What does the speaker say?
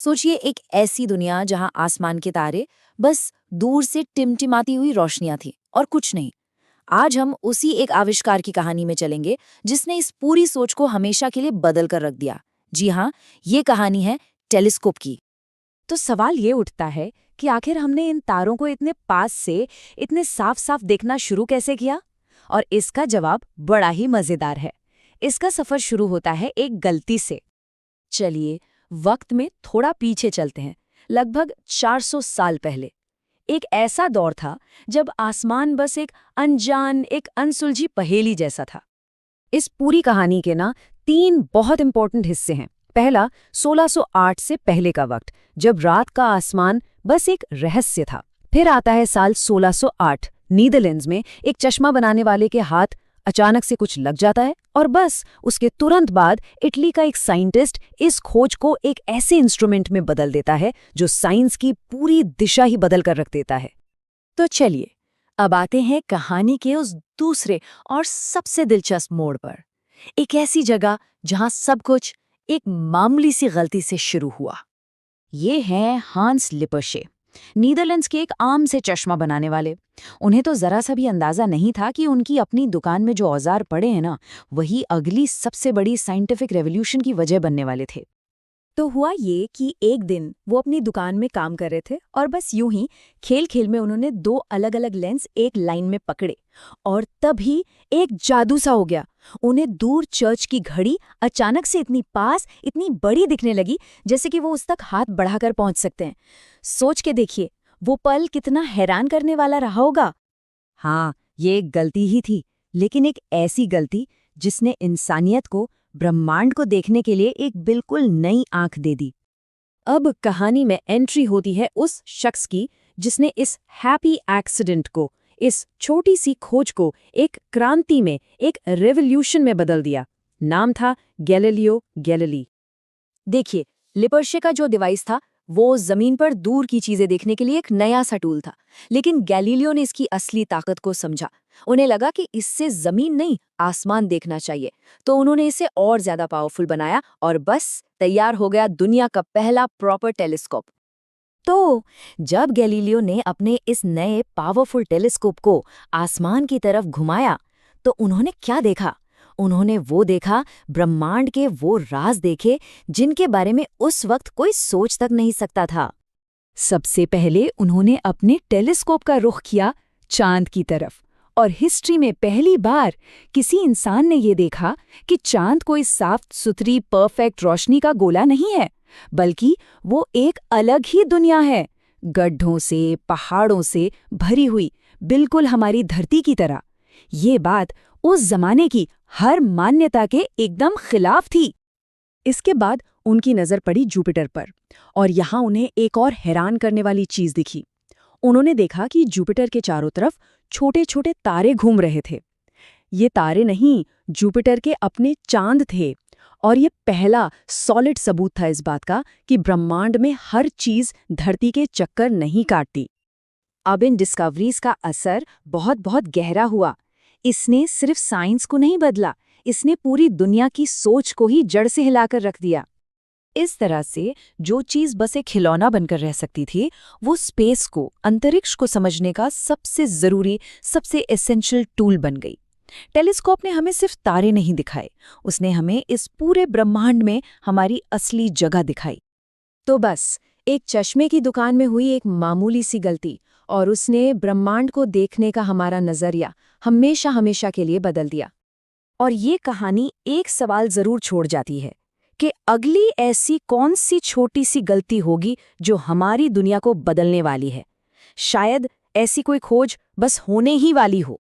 सोचिए एक ऐसी दुनिया जहां आसमान के तारे बस दूर से टिमटिमाती हुई रोशनियां थी और कुछ नहीं। आज हम उसी एक आविष्कार की कहानी में चलेंगे जिसने इस पूरी सोच को हमेशा के लिए बदल कर रख दिया। जी हाँ, ये कहानी है टेलीस्कोप की। तो सवाल ये उठता है कि आखिर हमने इन तारों को इतने पास से इतने साफ साफ देखना शुरू कैसे किया। और इसका जवाब बड़ा ही मजेदार है। इसका सफर शुरू होता है एक गलती से। चलिए वक्त में थोड़ा पीछे चलते हैं, लगभग 400 साल पहले। एक ऐसा दौर था जब आसमान बस एक अनजान, एक अनसुलझी पहेली जैसा था। इस पूरी कहानी के ना 3 बहुत इंपॉर्टेंट हिस्से हैं। पहला, 1608 से पहले का वक्त, जब रात का आसमान बस एक रहस्य था। फिर आता है साल 1608, नीदरलैंड्स में एक चश्मा बनाने वाले के हाथ अचानक से कुछ लग जाता है और बस उसके तुरंत बाद इटली का एक साइंटिस्ट इस खोज को एक ऐसे इंस्ट्रूमेंट में बदल देता है जो साइंस की पूरी दिशा ही बदल कर रख देता है। तो चलिए अब आते हैं कहानी के उस दूसरे और सबसे दिलचस्प मोड़ पर। एक ऐसी जगह जहां सब कुछ एक मामूली सी गलती से शुरू हुआ। ये हैं हांस लिपर्शे, नीदरलैंड्स के एक आम से चश्मा बनाने वाले। उन्हें तो जरा सा भी अंदाजा नहीं था कि उनकी अपनी दुकान में जो औजार पड़े हैं ना, वही अगली सबसे बड़ी साइंटिफिक रेवोल्यूशन की वजह बनने वाले थे। तो हुआ ये कि एक दिन वो अपनी दुकान में काम कर रहे थे और बस यूं ही खेल खेल में उन्होंने 2 अलग-अलग लेंस एक लाइन में पकड़े और तभी एक जादू सा हो गया। उन्हें दूर चर्च की घड़ी अचानक से इतनी पास, इतनी बड़ी दिखने लगी जैसे कि वो उस तक हाथ बढ़ाकर पहुंच सकते हैं। सोच के देखिए, वो पल कितना हैरान करने वाला रहा होगा। हाँ, ये एक गलती ही थी, लेकिन एक ऐसी गलती जिसने इंसानियत को, ब्रह्मांड को देखने के लिए एक बिल्कुल नई आंख दे दी। अब कहानी में एंट्री होती है उस शख्स की जिसने इस हैप्पी एक्सीडेंट को, इस छोटी सी खोज को एक क्रांति में, एक रेवोल्यूशन में बदल दिया। नाम था गैलीलियो गैलीली। देखिए, लिपर्शे का जो डिवाइस था वो जमीन पर दूर की चीजें देखने के लिए एक नया सा टूल था, लेकिन गैलीलियो ने इसकी असली ताकत को समझा। उन्हें लगा कि इससे जमीन नहीं, आसमान देखना चाहिए, तो उन्होंने इसे और ज्यादा पावरफुल बनाया और बस तैयार हो गया दुनिया का पहला प्रॉपर टेलीस्कोप। तो जब गैलीलियो ने अपने इस नए पावरफुल टेलीस्कोप को आसमान की तरफ घुमाया, तो उन्होंने क्या देखा? उन्होंने वो देखा, ब्रह्मांड के वो राज देखे जिनके बारे में उस वक्त कोई सोच तक नहीं सकता था। सबसे पहले उन्होंने अपने टेलीस्कोप का रुख किया चांद की तरफ, और हिस्ट्री में पहली बार किसी इंसान ने ये देखा कि चांद कोई साफ सुथरी परफेक्ट रोशनी का गोला नहीं है, बल्कि वो एक अलग ही दुनिया है, गड्ढों से, पहाड़ों से भरी हुई, बिल्कुल हमारी धरती की तरह। ये बात उस जमाने की हर मान्यता के एकदम खिलाफ थी। इसके बाद उनकी नजर पड़ी जुपिटर पर, और यहाँ उन्हें एक और हैरान करने वाली चीज दिखी। उन्होंने देखा कि जुपिटर के चारों तरफ छोटे छोटे तारे घूम रहे थे। ये तारे नहीं, जुपिटर के अपने चांद थे, और ये पहला सॉलिड सबूत था इस बात का कि ब्रह्मांड में हर चीज धरती के चक्कर नहीं काटती। अब इन डिस्कवरीज का असर बहुत बहुत गहरा हुआ। इसने सिर्फ साइंस को नहीं बदला, इसने पूरी दुनिया की सोच को ही जड़ से हिलाकर रख दिया। इस तरह से जो चीज बस एक खिलौना बनकर रह सकती थी, वो स्पेस को, अंतरिक्ष को समझने का सबसे जरूरी, सबसे एसेंशियल टूल बन गई। टेलीस्कोप ने हमें सिर्फ तारे नहीं दिखाए, उसने हमें इस पूरे ब्रह्मांड में हमारी असली जगह दिखाई। तो बस एक चश्मे की दुकान में हुई एक मामूली सी गलती, और उसने ब्रह्मांड को देखने का हमारा नजरिया हमेशा हमेशा के लिए बदल दिया। और ये कहानी एक सवाल जरूर छोड़ जाती है कि अगली ऐसी कौन सी छोटी सी गलती होगी जो हमारी दुनिया को बदलने वाली है। शायद ऐसी कोई खोज बस होने ही वाली हो।